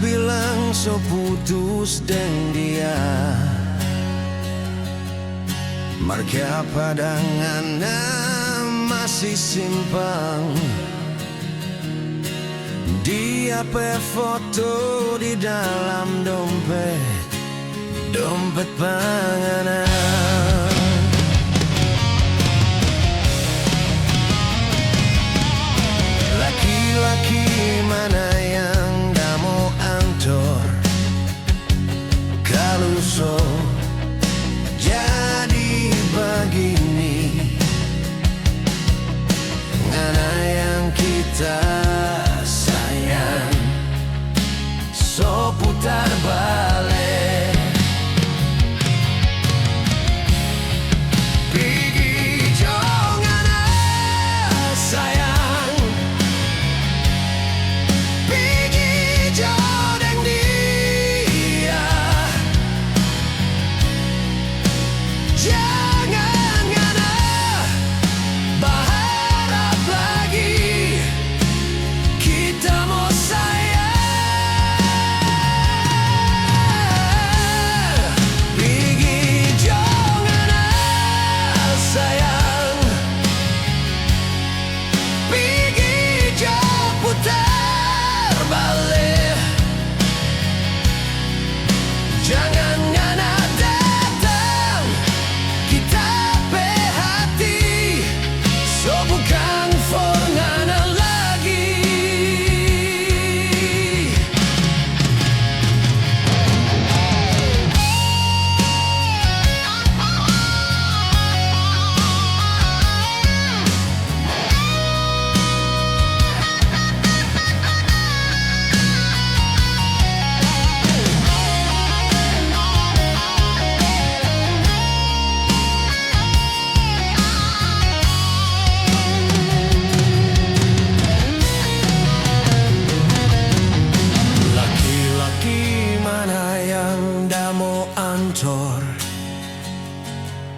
Bilang so putus deng dia, marga padanganna masih simpang. Dia pe foto di dalam dompet panganan. Laki-laki mana yang kaluso jadi begini, mana yang kita sayang so putar balik. Pigi jangan sayang, pigi jangan dia. Jangan ngana berharap lagi, kita mau sayang. Pigi jangan sayang, pigi jangan putar balik. Jangan ngana datang, kita pe hati so bukan for ngana lagi.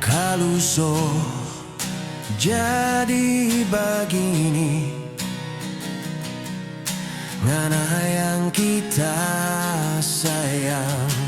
Kaluso jadi begini, ngana yang kita sayang.